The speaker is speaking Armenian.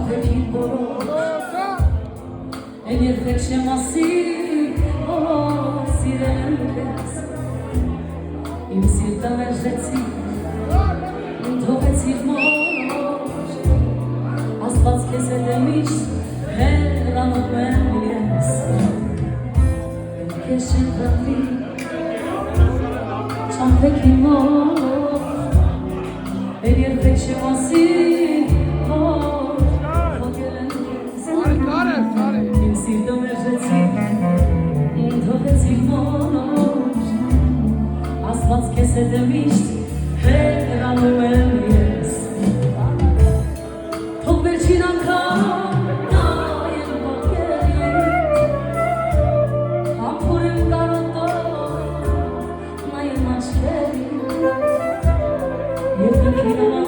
Չամփեքին որոշ Են երբեք չեմ ասի Սիրել ես Իմ սիրտը մերժեցի Թողեցիր մոր Աստված քեզ հետ է միշտ հեռանում եմ ես Քեզ չեմ բռնի Չամփեքին մոր Են երբեք չեմ ասի Իմ սիրտը մերժեցի Թողեցիր մոր Աստված քեզ հետ է միշտ հեռանում եմ ես Թող վերջին անգամ նայեմ ոտքերիդ Համբուրեմ կարոտով նայեմ աչքերիդ Եվ դեպքին